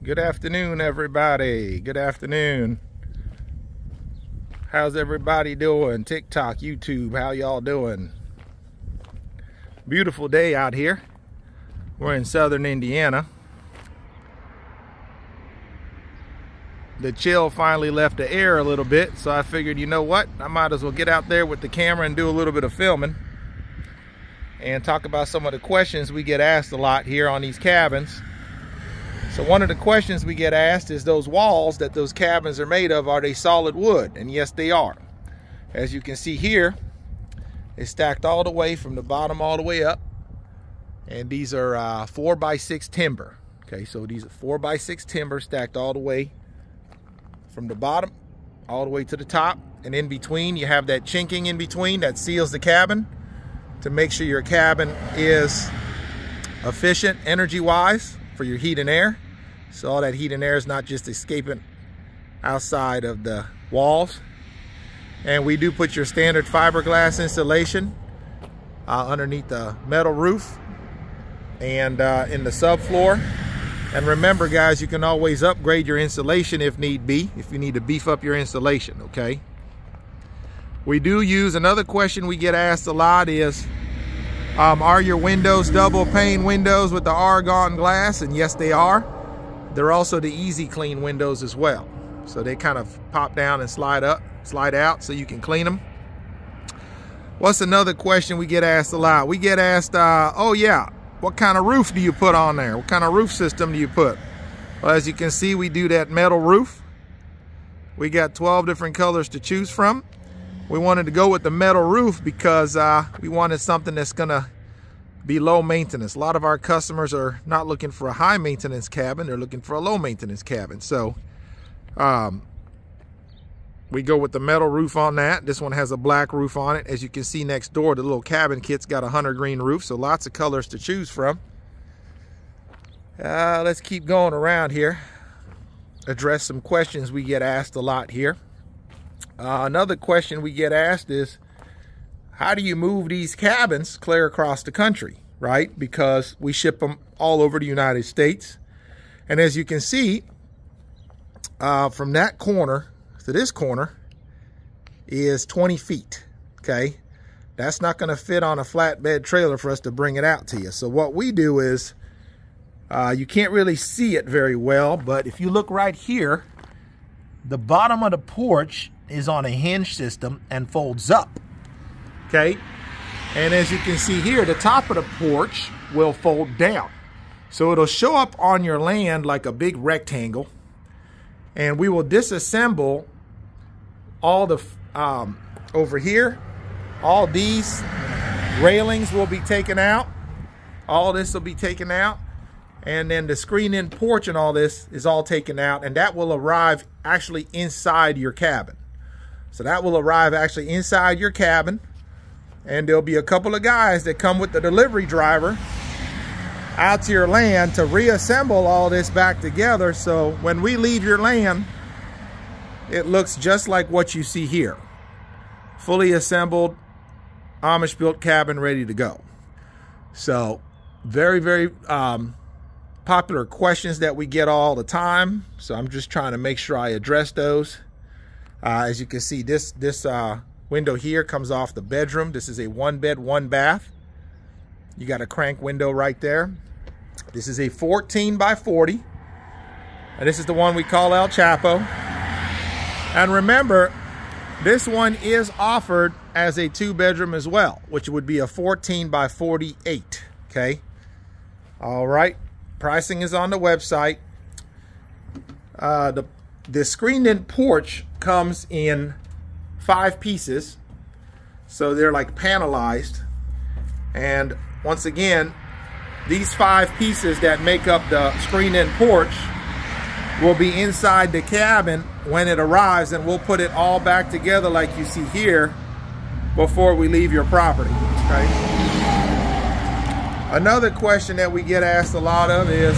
Good afternoon, everybody. Good afternoon. How's everybody doing? TikTok, YouTube, how y'all doing? Beautiful day out here. We're in southern Indiana. The chill finally left the air a little bit, so I figured, you know what? I might as well get out there with the camera and do a little bit of filming and talk about some of the questions we get asked a lot here on these cabins. So one of the questions we get asked is those walls that those cabins are made of, are they solid wood? And yes, they are. As you can see here, it's stacked all the way from the bottom all the way up. And these are 4x6 timber. Okay, so these are 4x6 timber stacked all the way from the bottom all the way to the top. And in between, you have that chinking in between that seals the cabin to make sure your cabin is efficient energy-wise for your heat and air. So all that heat and air is not just escaping outside of the walls. And we do put your standard fiberglass insulation underneath the metal roof and in the subfloor. And remember, guys, you can always upgrade your insulation if need be, if you need to beef up your insulation, okay? We do use, another question we get asked a lot is, are your windows double pane windows with the argon glass? And yes, they are. They're also the easy clean windows as well. So they kind of pop down and slide up, slide out so you can clean them. What's another question we get asked a lot? We get asked, oh yeah, what kind of roof do you put on there? What kind of roof system do you put? Well, as you can see, we do that metal roof. We got 12 different colors to choose from. We wanted to go with the metal roof because we wanted something that's gonna be low maintenance. A lot of our customers are not looking for a high maintenance cabin, they're looking for a low maintenance cabin. So we go with the metal roof on that. This one has a black roof on it. As you can see next door, the little cabin kit's got a hunter green roof, so lots of colors to choose from. Let's keep going around here. Address some questions we get asked a lot here. Another question we get asked is, how do you move these cabins clear across the country, right? Because we ship them all over the United States. And as you can see, from that corner to this corner is 20 feet, okay? That's not gonna fit on a flatbed trailer for us to bring it out to you. So what we do is, you can't really see it very well, but if you look right here, the bottom of the porch is on a hinge system and folds up, okay? And as you can see here, the top of the porch will fold down. So it'll show up on your land like a big rectangle, and we will disassemble all the, over here, all these railings will be taken out. All this will be taken out. And then the screen-in porch and all this is all taken out, and that will arrive actually inside your cabin. So that will arrive actually inside your cabin, and there'll be a couple of guys that come with the delivery driver out to your land to reassemble all this back together. So when we leave your land, it looks just like what you see here. Fully assembled, Amish built cabin ready to go. So very, very popular questions that we get all the time. So I'm just trying to make sure I address those. As you can see, this window here comes off the bedroom. This is a 1-bed, 1-bath. You got a crank window right there. This is a 14 by 40. And this is the one we call El Chapo. And remember, this one is offered as a 2-bedroom as well, which would be a 14 by 48, okay? All right, pricing is on the website. The screened-in porch comes in 5 pieces, so they're like panelized. And once again, these 5 pieces that make up the screened-in porch will be inside the cabin when it arrives, and we'll put it all back together like you see here before we leave your property, okay? Another question that we get asked a lot of is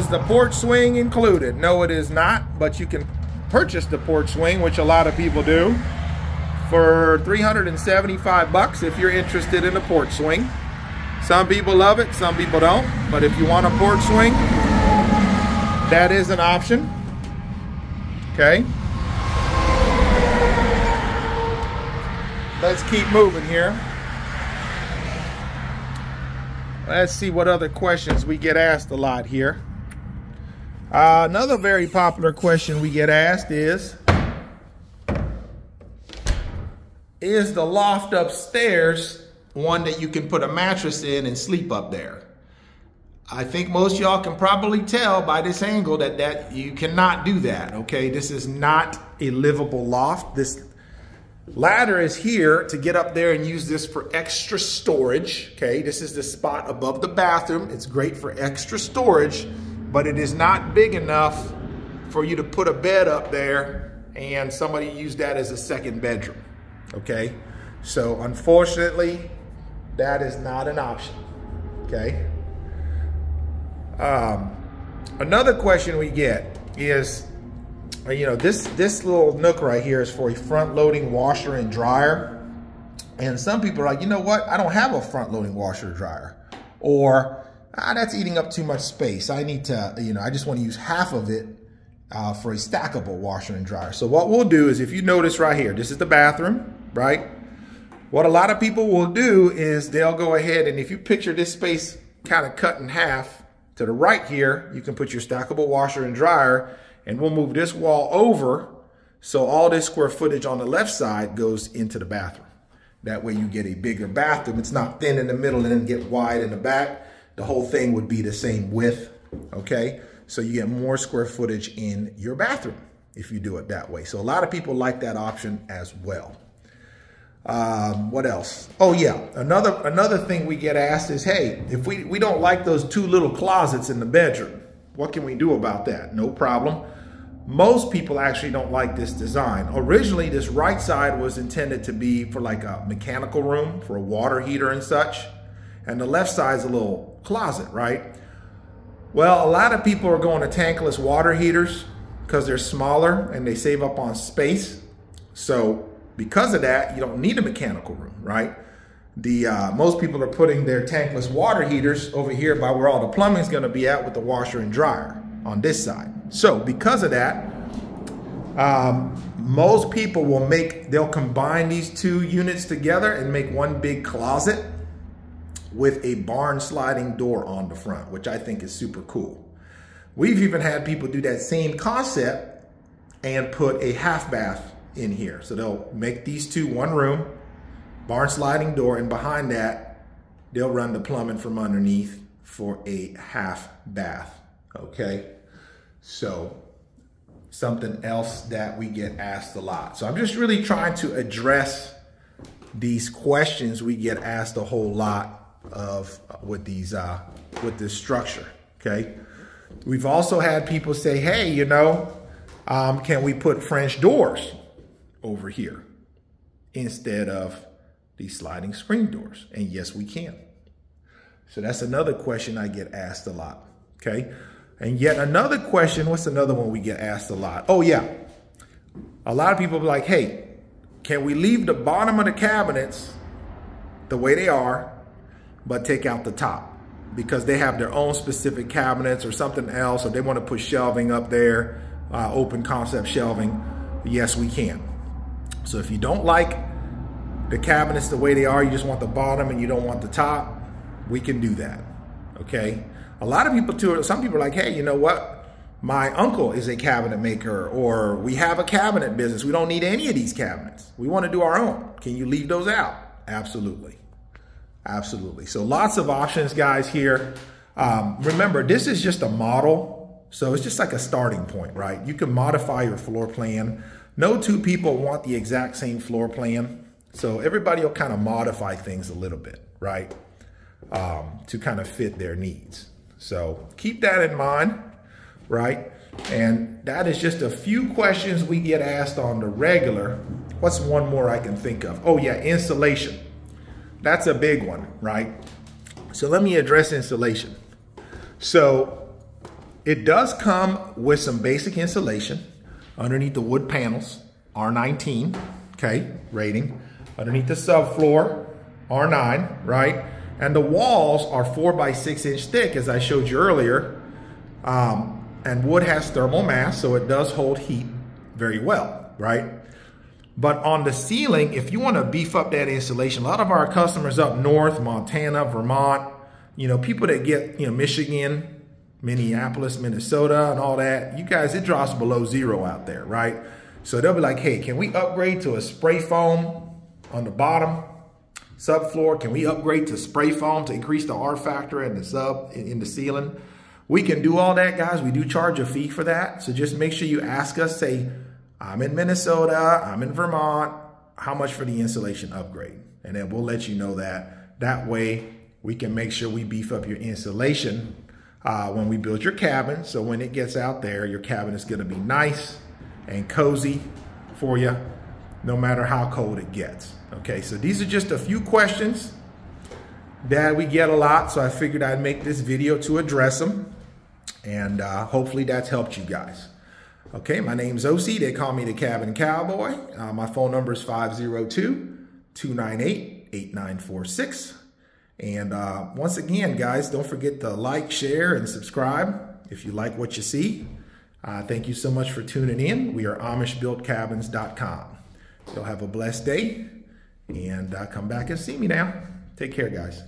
the porch swing included? No, it is not, but you can purchase the porch swing, which a lot of people do, for $375 if you're interested in a porch swing. Some people love it, some people don't. But if you want a porch swing, that is an option. Okay. Let's keep moving here. Let's see what other questions we get asked a lot here. Another very popular question we get asked is the loft upstairs one that you can put a mattress in and sleep up there? I think most of y'all can probably tell by this angle that you cannot do that, okay? This is not a livable loft. This ladder is here to get up there and use this for extra storage, okay? This is the spot above the bathroom. It's great for extra storage, but it is not big enough for you to put a bed up there and somebody use that as a second bedroom, okay? So unfortunately, that is not an option, okay? Another question we get is, you know, this little nook right here is for a front-loading washer and dryer. And some people are like, you know what? I don't have a front-loading washer or dryer. Or, that's eating up too much space. I need to, you know, I just want to use half of it for a stackable washer and dryer. So what we'll do is, if you notice right here, this is the bathroom, right? What a lot of people will do is they'll go ahead and if you picture this space kind of cut in half, to the right here, you can put your stackable washer and dryer, and we'll move this wall over so all this square footage on the left side goes into the bathroom. That way you get a bigger bathroom. It's not thin in the middle and then get wide in the back. The whole thing would be the same width, okay? So you get more square footage in your bathroom if you do it that way. So a lot of people like that option as well. What else? Oh yeah, another thing we get asked is, hey, if we don't like those two little closets in the bedroom, what can we do about that? No problem. Most people actually don't like this design. Originally, this right side was intended to be for like a mechanical room for a water heater and such. And the left side is a little closet, right? Well, a lot of people are going to tankless water heaters because they're smaller and they save up on space. So because of that, you don't need a mechanical room, right? Most people are putting their tankless water heaters over here by where all the plumbing is going to be at with the washer and dryer on this side. So because of that, most people they'll combine these two units together and make one big closet with a barn sliding door on the front, which I think is super cool. We've even had people do that same concept and put a half bath in here. So they'll make these two one room, barn sliding door, and behind that, they'll run the plumbing from underneath for a half bath, okay? So something else that we get asked a lot. So I'm just really trying to address these questions we get asked a whole lot of with this structure, okay? We've also had people say, hey, you know, can we put French doors over here instead of these sliding screen doors? And yes, we can. So that's another question I get asked a lot, okay? And yet another question, what's another one we get asked a lot? Oh yeah, a lot of people are like, hey, can we leave the bottom of the cabinets the way they are, but take out the top? Because they have their own specific cabinets or something else, or they want to put shelving up there, open concept shelving. Yes, we can. So if you don't like the cabinets the way they are, you just want the bottom and you don't want the top, we can do that, okay? A lot of people too, some people are like, hey, you know what? My uncle is a cabinet maker, or we have a cabinet business. We don't need any of these cabinets. We want to do our own. Can you leave those out? Absolutely. Absolutely. So lots of options, guys, here. Remember, this is just a model. So it's just like a starting point, right? You can modify your floor plan. No two people want the exact same floor plan. So everybody will kind of modify things a little bit, right? To kind of fit their needs. So keep that in mind, right? And that is just a few questions we get asked on the regular. What's one more I can think of? Oh yeah, insulation. That's a big one, right? So let me address insulation. So it does come with some basic insulation underneath the wood panels, R19, okay, rating. Underneath the subfloor, R9, right? And the walls are 4 by 6 inch thick, as I showed you earlier. And wood has thermal mass, so it does hold heat very well, right? But on the ceiling, if you want to beef up that insulation, a lot of our customers up north, Montana, Vermont, you know, people that get, you know, Michigan, Minneapolis, Minnesota, and all that, you guys, it drops below 0 out there, right? So they'll be like, hey, can we upgrade to a spray foam on the bottom subfloor? Can we upgrade to spray foam to increase the R factor and the sub in the ceiling? We can do all that, guys. We do charge a fee for that. So just make sure you ask us, say, I'm in Minnesota, I'm in Vermont, how much for the insulation upgrade? And then we'll let you know that. That way we can make sure we beef up your insulation when we build your cabin. So when it gets out there, your cabin is gonna be nice and cozy for you, no matter how cold it gets. Okay, so these are just a few questions that we get a lot, so I figured I'd make this video to address them, and hopefully that's helped you guys. Okay, my name's OC. They call me the Cabin Cowboy. My phone number is 502-298-8946. And once again, guys, don't forget to like, share, and subscribe if you like what you see. Thank you so much for tuning in. We are AmishBuiltCabins.com. So have a blessed day, and come back and see me now. Take care, guys.